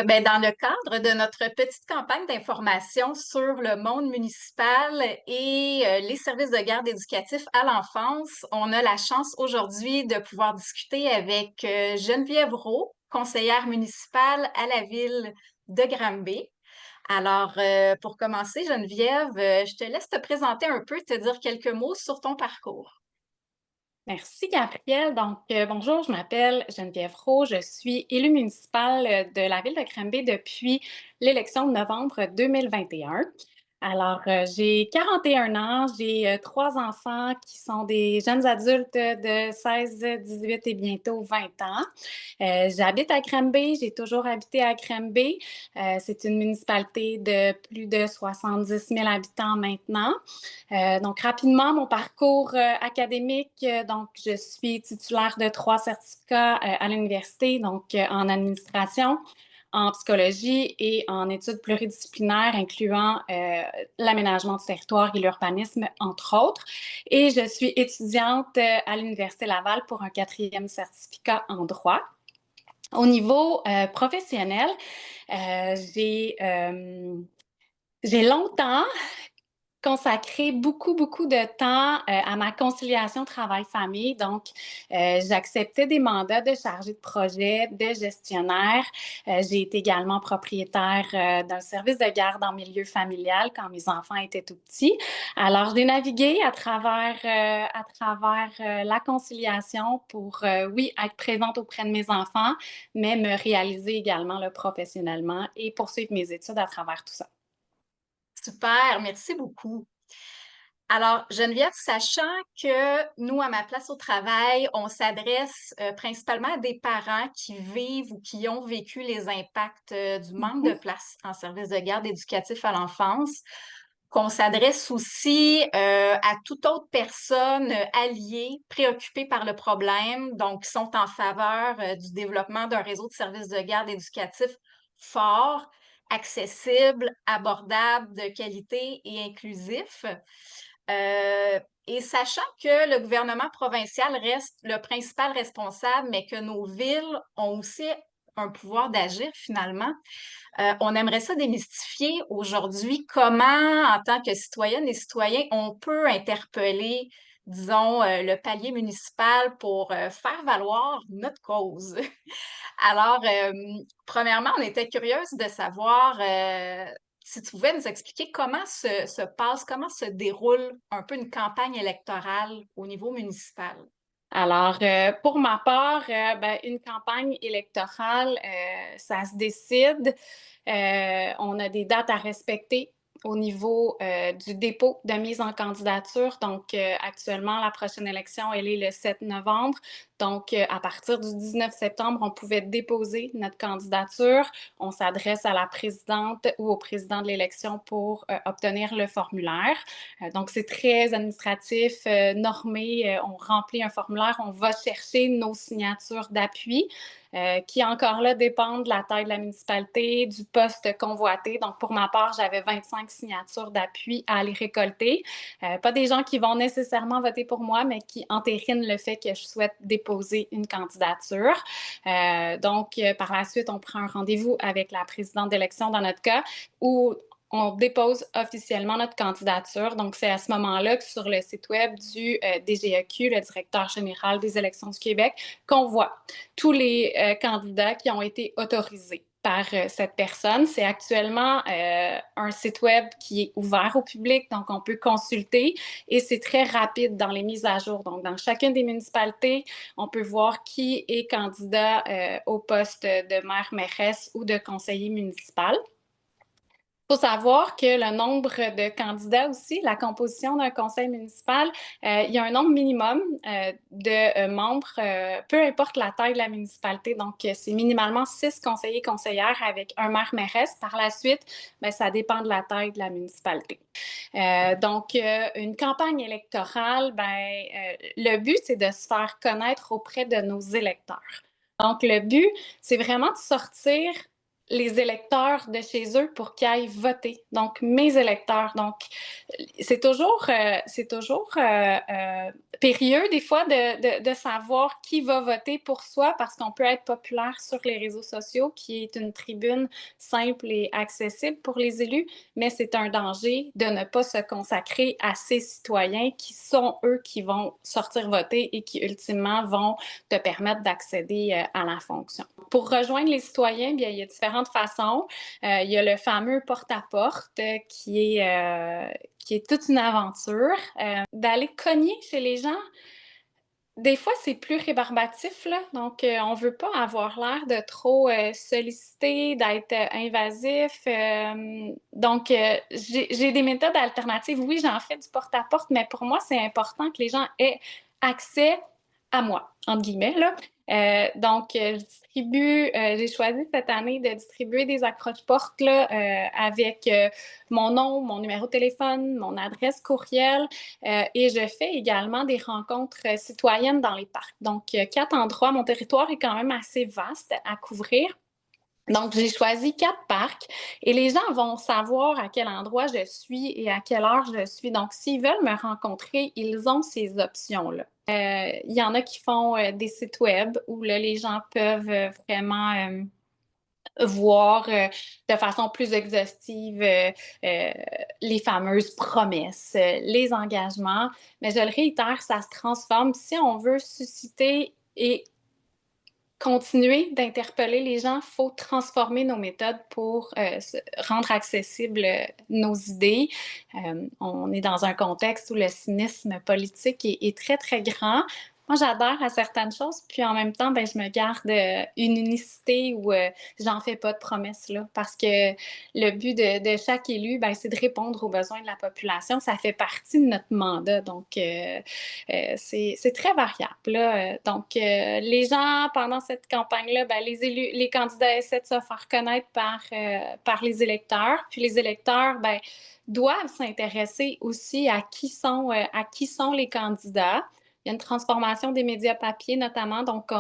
Dans le cadre de notre petite campagne d'information sur le monde municipal et les services de garde éducatifs à l'enfance, on a la chance aujourd'hui de pouvoir discuter avec Geneviève Roux, conseillère municipale à la ville de Granby. Alors, pour commencer, Geneviève, je te laisse te présenter un peu, te dire quelques mots sur ton parcours. Merci Gabrielle. Bonjour, je m'appelle Geneviève Roux. Je suis élue municipale de la ville de Granby depuis l'élection de novembre 2021. J'ai 41 ans, j'ai 3 enfants qui sont des jeunes adultes de 16, 18 et bientôt 20 ans. J'habite à Granby, j'ai toujours habité à Granby. C'est une municipalité de plus de 70 000 habitants maintenant. Rapidement, mon parcours académique, je suis titulaire de 3 certificats à l'université, en administration, en psychologie et en études pluridisciplinaires, incluant l'aménagement du territoire et l'urbanisme, entre autres. Et je suis étudiante à l'Université Laval pour un 4e certificat en droit. Au niveau professionnel, euh, j'ai euh, j'ai longtemps consacrer beaucoup de temps à ma conciliation travail-famille. J'acceptais des mandats de chargé de projet, de gestionnaire. J'ai été également propriétaire d'un service de garde en milieu familial quand mes enfants étaient tout petits. Alors, j'ai navigué à travers la conciliation pour, oui, être présente auprès de mes enfants, mais me réaliser également là, professionnellement et poursuivre mes études à travers tout ça. Super, merci beaucoup. Alors, Geneviève, sachant que nous, à ma place au travail, on s'adresse principalement à des parents qui vivent ou qui ont vécu les impacts du manque de Mhm. place en service de garde éducatif à l'enfance, qu'on s'adresse aussi à toute autre personne alliée, préoccupée par le problème, donc qui sont en faveur du développement d'un réseau de services de garde éducatif fort, accessible, abordable, de qualité et inclusif. Et sachant que le gouvernement provincial reste le principal responsable, mais que nos villes ont aussi un pouvoir d'agir finalement, on aimerait ça démystifier aujourd'hui comment, en tant que citoyennes et citoyens, on peut interpeller, disons, le palier municipal pour faire valoir notre cause. Alors, premièrement, on était curieuse de savoir si tu pouvais nous expliquer comment se passe, comment se déroule un peu une campagne électorale au niveau municipal. Pour ma part, une campagne électorale, ça se décide. On a des dates à respecter au niveau du dépôt de mise en candidature. Actuellement, la prochaine élection, elle est le 7 novembre. À partir du 19 septembre, on pouvait déposer notre candidature. On s'adresse à la présidente ou au président de l'élection pour obtenir le formulaire. C'est très administratif, normé. On remplit un formulaire, on va chercher nos signatures d'appui qui encore là dépendent de la taille de la municipalité, du poste convoité. Donc, pour ma part, j'avais 25 signatures d'appui à aller récolter. Pas des gens qui vont nécessairement voter pour moi, mais qui entérinent le fait que je souhaite déposer une candidature. Par la suite, on prend un rendez-vous avec la présidente d'élection dans notre cas, où on dépose officiellement notre candidature. Donc, c'est à ce moment-là que sur le site web du DGEQ, le directeur général des élections du Québec, qu'on voit tous les candidats qui ont été autorisés par cette personne. C'est actuellement un site web qui est ouvert au public, donc on peut consulter et c'est très rapide dans les mises à jour. Donc, dans chacune des municipalités, on peut voir qui est candidat au poste de maire, mairesse ou de conseiller municipal. Il faut savoir que le nombre de candidats aussi, la composition d'un conseil municipal, il y a un nombre minimum de membres, peu importe la taille de la municipalité. C'est minimalement 6 conseillers conseillères avec un maire mairesse. Par la suite, ça dépend de la taille de la municipalité. Une campagne électorale, le but, c'est de se faire connaître auprès de nos électeurs. Donc, le but, c'est vraiment de sortir les électeurs de chez eux pour qu'ils aillent voter. Donc, mes électeurs. Donc, c'est toujours périlleux des fois de savoir qui va voter pour soi parce qu'on peut être populaire sur les réseaux sociaux, qui est une tribune simple et accessible pour les élus, mais c'est un danger de ne pas se consacrer à ces citoyens qui sont eux qui vont sortir voter et qui ultimement vont te permettre d'accéder à la fonction. Pour rejoindre les citoyens, bien, il y a différentes façons. Il y a le fameux porte-à-porte qui est toute une aventure. D'aller cogner chez les gens, des fois, c'est plus rébarbatif, là. Donc, on veut pas avoir l'air de trop solliciter, d'être invasif. Donc, j'ai des méthodes alternatives. Oui, j'en fais du porte-à-porte, mais pour moi, c'est important que les gens aient accès à moi, entre guillemets, là. Donc, j'ai choisi cette année de distribuer des accroche-portes là, avec mon nom, mon numéro de téléphone, mon adresse courriel. Et je fais également des rencontres citoyennes dans les parcs. Donc, 4 endroits. Mon territoire est quand même assez vaste à couvrir. Donc, j'ai choisi 4 parcs et les gens vont savoir à quel endroit je suis et à quelle heure je suis. Donc, s'ils veulent me rencontrer, ils ont ces options-là. Il y en a qui font des sites web où là, les gens peuvent vraiment voir de façon plus exhaustive les fameuses promesses, les engagements. Mais je le réitère, ça se transforme. Si on veut susciter et continuer d'interpeller les gens, il faut transformer nos méthodes pour rendre accessibles nos idées. On est dans un contexte où le cynisme politique est très, très grand. Moi, j'adhère à certaines choses, puis en même temps, ben, je me garde une unicité où j'en fais pas de promesses, là, parce que le but de chaque élu, ben, c'est de répondre aux besoins de la population. Ça fait partie de notre mandat, donc c'est très variable, là. Donc, les gens, pendant cette campagne-là, ben, les élus, les candidats essaient de se faire connaître par les électeurs, puis les électeurs, ben, doivent s'intéresser aussi à qui sont les candidats. Il y a une transformation des médias papier notamment, donc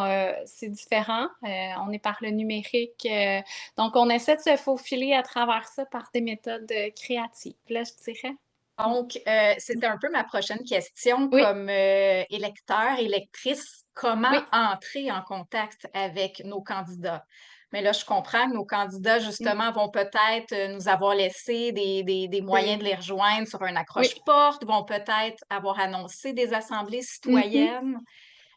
c'est différent. On est par le numérique. Donc, on essaie de se faufiler à travers ça par des méthodes créatives, là, je dirais. Donc, c'était un peu ma prochaine question Oui, comme électeur, électrice, comment oui. entrer en contact avec nos candidats? Mais là, je comprends que nos candidats, Mm. justement, vont peut-être nous avoir laissé des moyens de les rejoindre sur un Oui. accroche-porte, vont peut-être avoir annoncé des assemblées Mhm. citoyennes.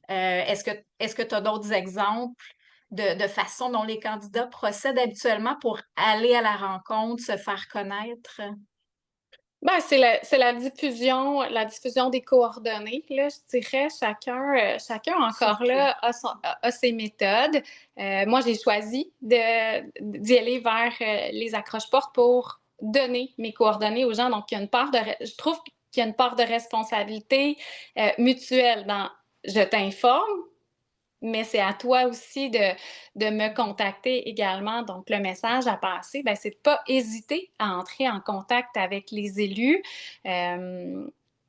Est-ce que tu as d'autres exemples de façon dont les candidats procèdent habituellement pour aller à la rencontre, se faire connaître? Ben, c'est la diffusion des coordonnées, là, je dirais. Chacun encore Surtout. là a ses méthodes. Moi, j'ai choisi d'y aller vers les accroche-portes pour donner mes coordonnées aux gens. Donc, je trouve qu'il y a une part de responsabilité mutuelle dans je t'informe, mais c'est à toi aussi de me contacter également. Donc, le message à passer, ben, c'est de ne pas hésiter à entrer en contact avec les élus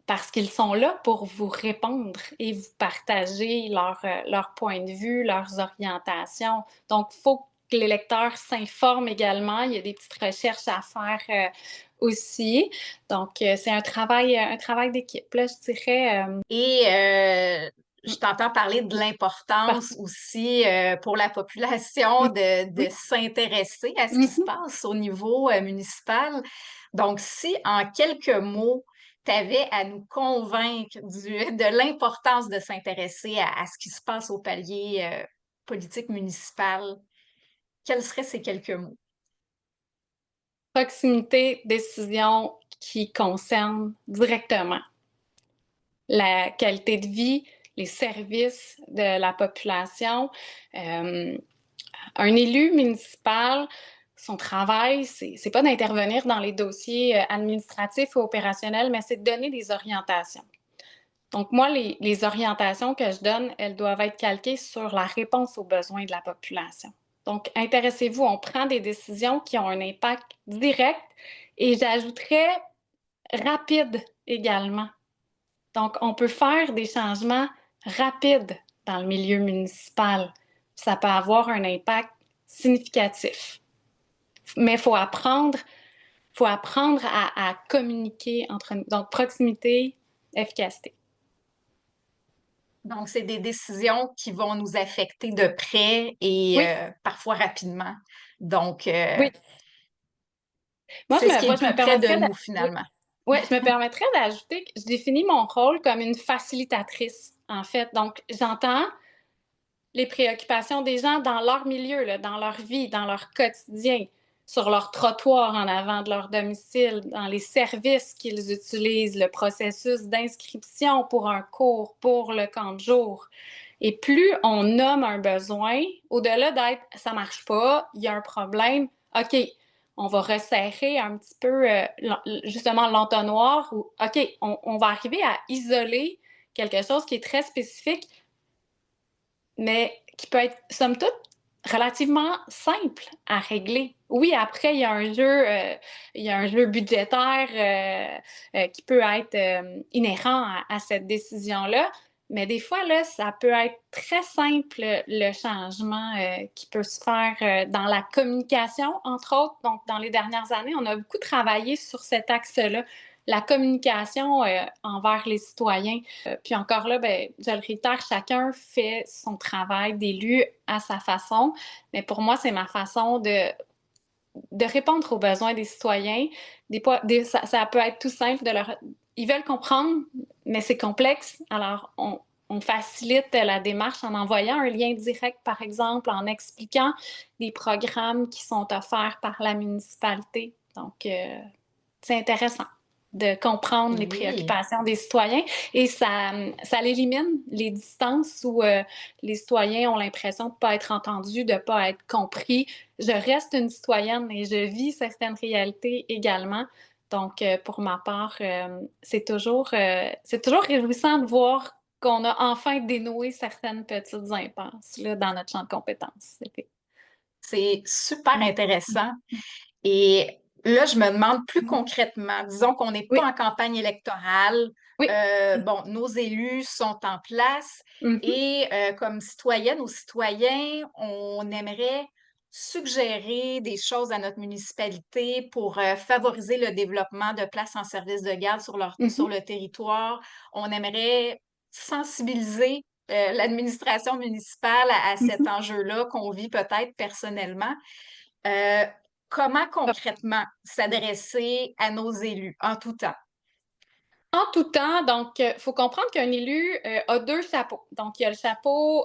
parce qu'ils sont là pour vous répondre et vous partager leur point de vue, leurs orientations. Donc, il faut que l'électeur s'informe également. Il y a des petites recherches à faire aussi. Donc, c'est un travail d'équipe, là, je dirais. Et je t'entends parler de l'importance Partout. aussi pour la population de Oui. s'intéresser à ce qui se Mhm. passe au niveau municipal. Donc, si en quelques mots, tu avais à nous convaincre de l'importance de s'intéresser à ce qui se passe au palier politique municipal, quels seraient ces quelques mots? Proximité, décision qui concerne directement la qualité de vie, les services de la population. Euh, un élu municipal, son travail, c'est pas d'intervenir dans les dossiers administratifs ou opérationnels, mais c'est de donner des orientations. Donc, moi, les orientations que je donne, elles doivent être calquées sur la réponse aux besoins de la population. Donc, intéressez-vous, on prend des décisions qui ont un impact direct et j'ajouterais rapide également. Donc, on peut faire des changements rapides dans le milieu municipal. Ça peut avoir un impact significatif. Mais faut apprendre à communiquer entre nous. Donc, proximité, efficacité. Donc, c'est des décisions qui vont nous affecter de près et Oui, parfois rapidement. Donc, oui. c'est ce qui est le Je me plus près de permettrais nous oui, finalement. ouais, je me permettrais d'ajouter que je définis mon rôle comme une facilitatrice, en fait. Donc, j'entends les préoccupations des gens dans leur milieu, là, dans leur vie, dans leur quotidien, sur leur trottoir en avant de leur domicile, dans les services qu'ils utilisent, le processus d'inscription pour un cours, pour le camp de jour. Et plus on nomme un besoin, au-delà d'être ça marche pas, il y a un problème, OK, on va resserrer un petit peu justement l'entonnoir ou OK, on va arriver à isoler quelque chose qui est très spécifique mais qui peut être, somme toute, relativement simple à régler. Oui, après, il y a un jeu budgétaire qui peut être inhérent à cette décision-là, mais des fois, là, ça peut être très simple, le changement qui peut se faire dans la communication, entre autres. Donc, dans les dernières années, on a beaucoup travaillé sur cet axe-là, la communication envers les citoyens. Puis encore là, ben, je le réitère, chacun fait son travail d'élu à sa façon. Mais pour moi, c'est ma façon de répondre aux besoins des citoyens. Ça peut être tout simple de leur. Ils veulent comprendre, mais c'est complexe. Alors, on facilite la démarche en envoyant un lien direct, par exemple, en expliquant des programmes qui sont offerts par la municipalité. Donc, c'est intéressant de comprendre les Oui. préoccupations des citoyens et ça élimine les distances où les citoyens ont l'impression de ne pas être entendus, de ne pas être compris. Je reste une citoyenne et je vis certaines réalités également. Donc, pour ma part, c'est toujours réjouissant de voir qu'on a enfin dénoué certaines petites impasses là, dans notre champ de compétences. C'est super Mm. intéressant. Et là, je me demande plus Mhm. concrètement, disons qu'on n'est pas Oui, en campagne électorale, oui. bon, nos élus sont en place Mhm. et comme citoyennes ou citoyens, on aimerait suggérer des choses à notre municipalité pour favoriser le développement de places en service de garde sur Mhm. le territoire. On aimerait sensibiliser l'administration municipale à cet Mhm. enjeu-là qu'on vit peut-être personnellement. Euh, Comment concrètement s'adresser à nos élus en tout temps? En tout temps, donc, faut comprendre qu'un élu a deux chapeaux. Donc, il y a le chapeau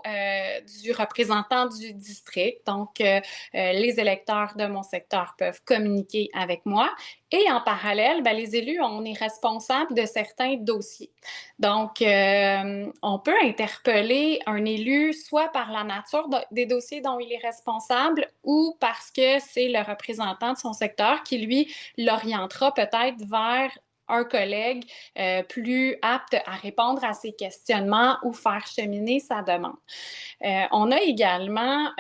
du représentant du district. Donc, les électeurs de mon secteur peuvent communiquer avec moi. Et en parallèle, ben, les élus, on est responsable de certains dossiers. Donc, on peut interpeller un élu soit par la nature des dossiers dont il est responsable ou parce que c'est le représentant de son secteur qui, lui, l'orientera peut-être vers un collègue plus apte à répondre à ses questionnements ou faire cheminer sa demande. On a également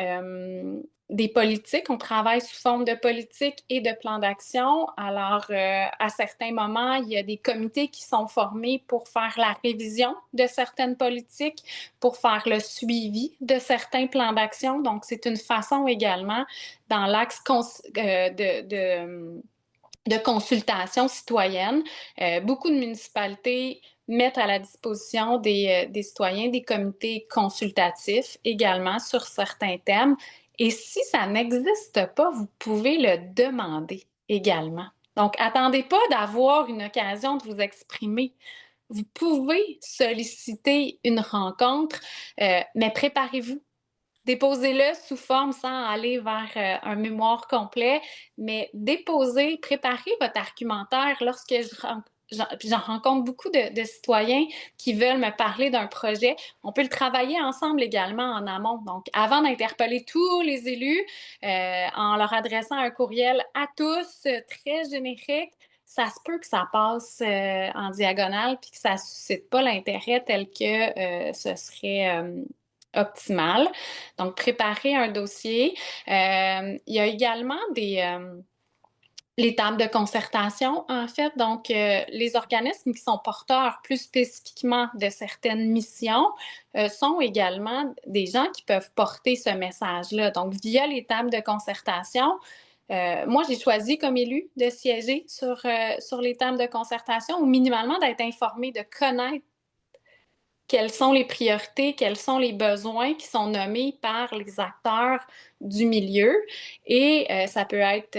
des politiques, on travaille sous forme de politique et de plan d'action. Alors, à certains moments, il y a des comités qui sont formés pour faire la révision de certaines politiques, pour faire le suivi de certains plans d'action. Donc, c'est une façon également, dans l'axe de consultation citoyenne. Beaucoup de municipalités mettent à la disposition des citoyens des comités consultatifs également sur certains thèmes. Et si ça n'existe pas, vous pouvez le demander également. Donc, attendez pas d'avoir une occasion de vous exprimer. Vous pouvez solliciter une rencontre, mais préparez-vous. Déposez-le sous forme sans aller vers un mémoire complet, mais déposez, préparez votre argumentaire lorsque j'en rencontre beaucoup de citoyens qui veulent me parler d'un projet. On peut le travailler ensemble également en amont. Donc, avant d'interpeller tous les élus, en leur adressant un courriel à tous, très générique, ça se peut que ça passe en diagonale puis que ça ne suscite pas l'intérêt tel que ce serait optimal. Donc, préparer un dossier. Il y a également les tables de concertation, en fait. Donc, les organismes qui sont porteurs plus spécifiquement de certaines missions sont également des gens qui peuvent porter ce message-là. Donc, via les tables de concertation, Moi, j'ai choisi comme élu de siéger sur les tables de concertation ou minimalement d'être informée, de connaître quelles sont les priorités, quels sont les besoins qui sont nommés par les acteurs du milieu. Et ça peut être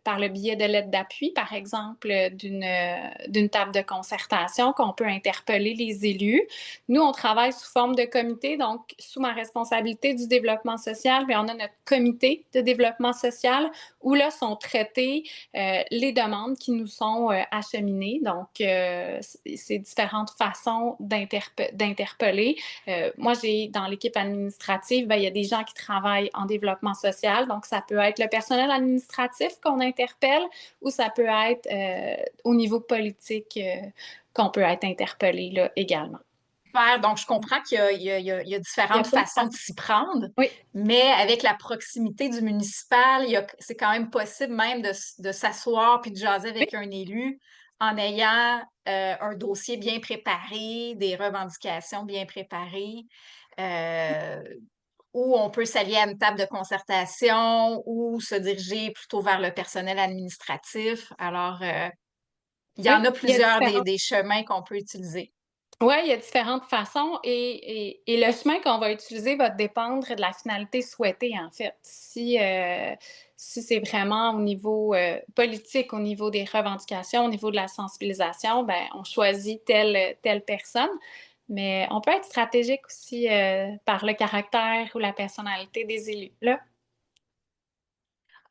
par le biais de l'aide d'appui, par exemple, d'une table de concertation qu'on peut interpeller les élus. Nous, on travaille sous forme de comité, donc sous ma responsabilité du développement social, bien, on a notre comité de développement social où là sont traitées les demandes qui nous sont acheminées. Donc, c'est différentes façons d'interpeller. Moi, j'ai dans l'équipe administrative, ben, il y a des gens qui travaillent en développement social. Donc, ça peut être le personnel administratif qu'on interpelle ou ça peut être au niveau politique qu'on peut être interpellé là, également. Super. Donc, je comprends qu'il y a Il y a différentes plein de façons de façons. s'y prendre, Oui, mais avec la proximité du municipal, c'est quand même possible même de s'asseoir puis de jaser oui, avec un élu en ayant un dossier bien préparé, des revendications bien préparées, euh, où on peut s'allier à une table de concertation ou se diriger plutôt vers le personnel administratif. Alors, il y en oui. a Il y a plusieurs différentes. des chemins qu'on peut utiliser. Oui, il y a différentes façons et le chemin qu'on va utiliser va dépendre de la finalité souhaitée, en fait. Si c'est vraiment au niveau politique, au niveau des revendications, au niveau de la sensibilisation, ben, on choisit telle personne. Mais on peut être stratégique aussi par le caractère ou la personnalité des élus. Là,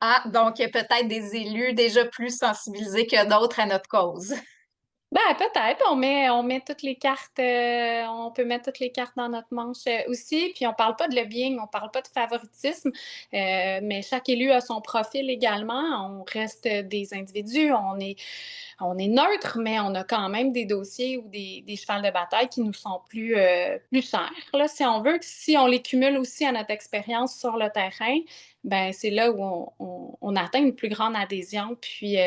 Ah, donc il y a peut-être des élus déjà plus sensibilisés que d'autres à notre cause. ben, peut-être, on met toutes les cartes, on peut mettre toutes les cartes dans notre manche aussi. Puis on parle pas de lobbying, on parle pas de favoritisme, mais chaque élu a son profil également. On reste des individus, on est neutre, mais on a quand même des dossiers ou des chevals de bataille qui nous sont plus chers, là, si on veut. Si on les cumule aussi à notre expérience sur le terrain, ben c'est là où on atteint une plus grande adhésion, puis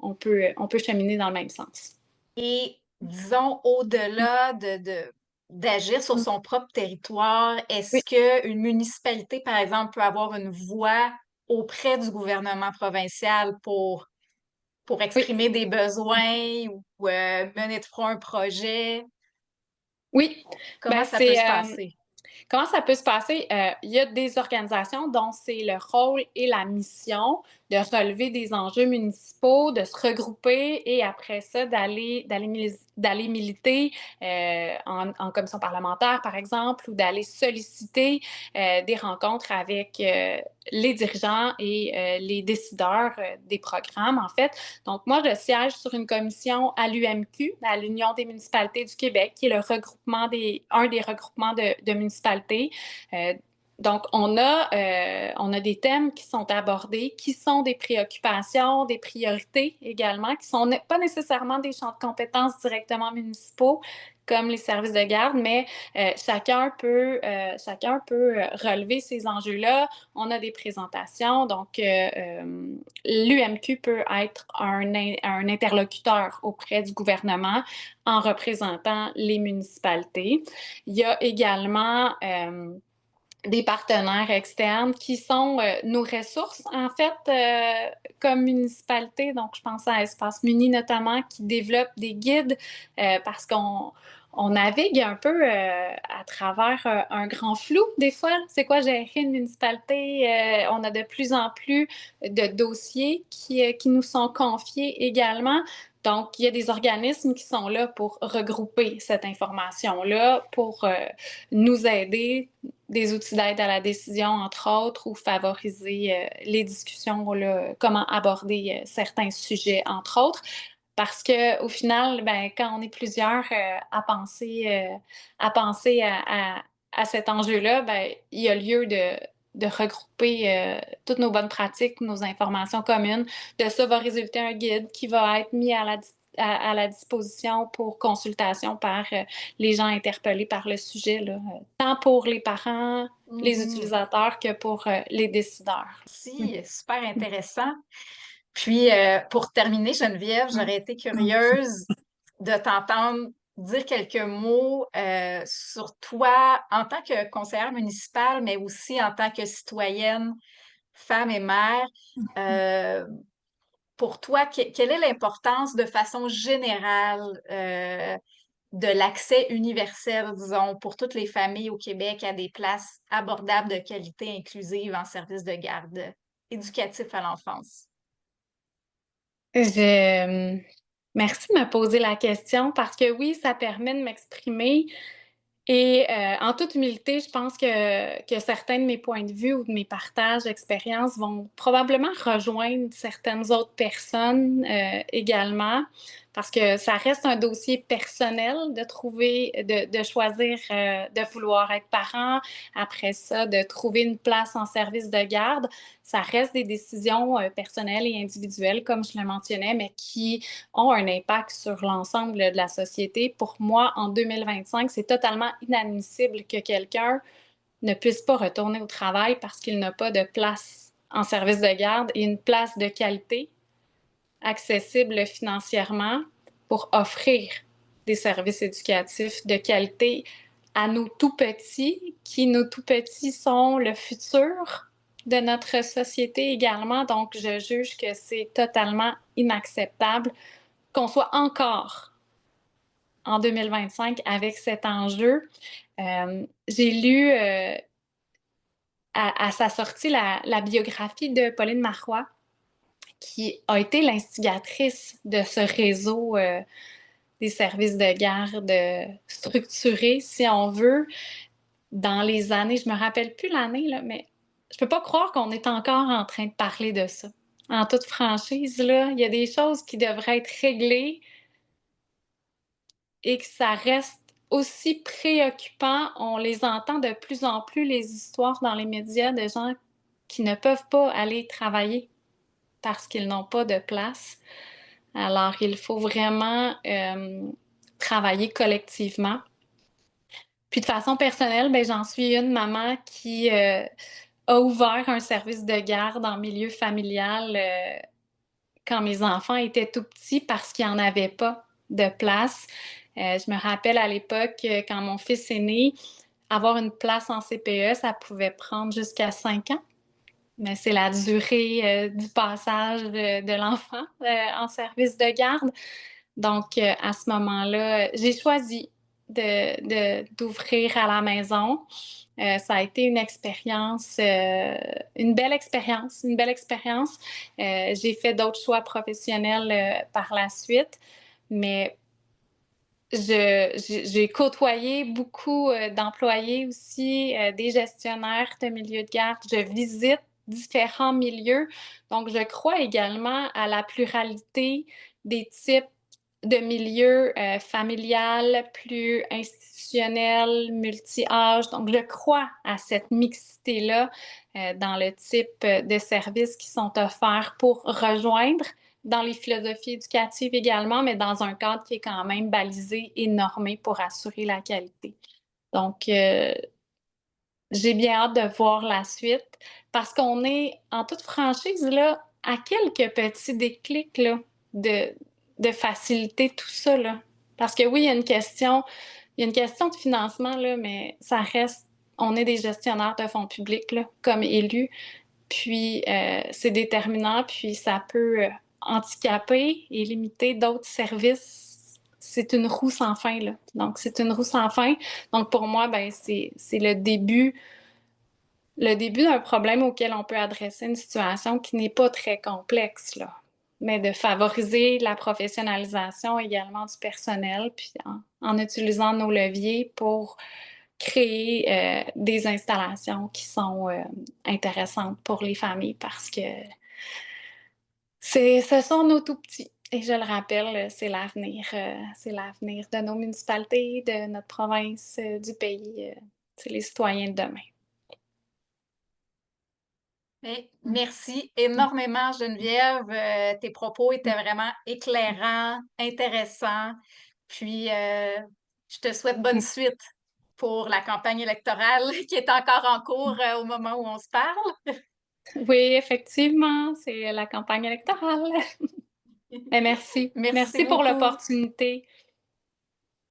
on peut cheminer dans le même sens. Et disons, au-delà d'agir sur Mm. son propre territoire, Oui, est-ce qu'une municipalité, par exemple, peut avoir une voix auprès du gouvernement provincial pour oui, exprimer des besoins ou mener de front un projet? oui. Comment Ben, ça peut c'est se passer? comment ça peut se passer? Il y a des organisations dont c'est le rôle et la mission de relever des enjeux municipaux, de se regrouper et après ça, d'aller militer en commission parlementaire, par exemple, ou d'aller solliciter des rencontres avec les dirigeants et les décideurs des programmes, en fait. Donc, moi, je siège sur une commission à l'UMQ, à l'Union des municipalités du Québec, qui est un des regroupements de municipalités. Euh, donc, on a des thèmes qui sont abordés, qui sont des préoccupations, des priorités également, qui sont pas nécessairement des champs de compétences directement municipaux, comme les services de garde, mais chacun peut relever ces enjeux-là. On a des présentations, donc l'UMQ peut être un interlocuteur auprès du gouvernement en représentant les municipalités. Il y a également des partenaires externes qui sont nos ressources, en fait, comme municipalité. Donc, je pense à Espace Muni notamment, qui développe des guides parce qu'on navigue un peu à travers un grand flou des fois. C'est quoi gérer une municipalité? On a de plus en plus de dossiers qui nous sont confiés également. Donc, il y a des organismes qui sont là pour regrouper cette information-là, pour nous aider, des outils d'aide à la décision, entre autres, ou favoriser les discussions, là, comment aborder certains sujets, entre autres. Parce que au final, ben, quand on est plusieurs à penser à cet enjeu-là, ben, il y a lieu de regrouper toutes nos bonnes pratiques, nos informations communes. De ça va résulter un guide qui va être mis à la disposition pour consultation par les gens interpellés par le sujet, là, tant pour les parents, les Mhm. utilisateurs que pour les décideurs. Si, super intéressant. Puis, pour terminer, Geneviève, j'aurais été curieuse de t'entendre dire quelques mots sur toi en tant que conseillère municipale, mais aussi en tant que citoyenne femme et mère, euh, pour toi, quelle est l'importance de façon générale de l'accès universel, disons, pour toutes les familles au Québec à des places abordables de qualité inclusive en service de garde éducatif à l'enfance? Je... Merci de me poser la question parce que oui, ça permet de m'exprimer et en toute humilité, je pense que certains de mes points de vue ou de mes partages d'expériences vont probablement rejoindre certaines autres personnes également, parce que ça reste un dossier personnel de trouver, de choisir de vouloir être parent, après ça, de trouver une place en service de garde. Ça reste des décisions personnelles et individuelles, comme je le mentionnais, mais qui ont un impact sur l'ensemble de la société. Pour moi, en 2025, c'est totalement inadmissible que quelqu'un ne puisse pas retourner au travail parce qu'il n'a pas de place en service de garde et une place de qualité accessible financièrement pour offrir des services éducatifs de qualité à nos tout petits, qui nos tout petits sont le futur de notre société également. Donc, je juge que c'est totalement inacceptable qu'on soit encore en 2025 avec cet enjeu. J'ai lu à sa sortie la biographie de Pauline Marois, qui a été l'instigatrice de ce réseau des services de garde structurés, si on veut, dans les années, je me rappelle plus l'année, là, mais je peux pas croire qu'on est encore en train de parler de ça. En toute franchise, là, il y a des choses qui devraient être réglées et que ça reste aussi préoccupant. On les entend de plus en plus, les histoires dans les médias de gens qui ne peuvent pas aller travailler parce qu'ils n'ont pas de place. Alors, il faut vraiment travailler collectivement. Puis de façon personnelle, ben, j'en suis une maman qui a ouvert un service de garde en milieu familial quand mes enfants étaient tout petits parce qu'il n'y en avait pas de place. Je me rappelle à l'époque, quand mon fils est né, avoir une place en CPE, ça pouvait prendre jusqu'à 5 ans. Mais c'est la durée du passage de l'enfant en service de garde. Donc, à ce moment-là, j'ai choisi d'ouvrir à la maison. Ça a été une expérience, une belle expérience, une belle expérience. J'ai fait d'autres choix professionnels par la suite, mais j'ai côtoyé beaucoup d'employés aussi, des gestionnaires de milieux de garde. Je visite différents milieux. Donc, je crois également à la pluralité des types de milieux familial, plus institutionnel, multi-âge. Donc, je crois à cette mixité-là dans le type de services qui sont offerts pour rejoindre dans les philosophies éducatives également, mais dans un cadre qui est quand même balisé et normé pour assurer la qualité. Donc, j'ai bien hâte de voir la suite parce qu'on est, en toute franchise, là, à quelques petits déclics là, de faciliter tout ça. Là. Parce que oui, il y a une question de financement, là, mais ça reste, on est des gestionnaires de fonds publics là, comme élus. Puis c'est déterminant, puis ça peut handicaper et limiter d'autres services. C'est une roue sans fin, là. Donc, c'est une roue sans fin. Donc, pour moi, ben, c'est le début d'un problème auquel on peut adresser une situation qui n'est pas très complexe, là. Mais de favoriser la professionnalisation également du personnel, puis en utilisant nos leviers pour créer des installations qui sont intéressantes pour les familles parce que ce sont nos tout petits. Et je le rappelle, c'est l'avenir de nos municipalités, de notre province, du pays. C'est les citoyens de demain. Merci énormément, Geneviève. Tes propos étaient vraiment éclairants, intéressants. Puis, je te souhaite bonne suite pour la campagne électorale qui est encore en cours au moment où on se parle. Oui, effectivement, c'est la campagne électorale. Mais merci. Merci Merci pour beaucoup. l'opportunité.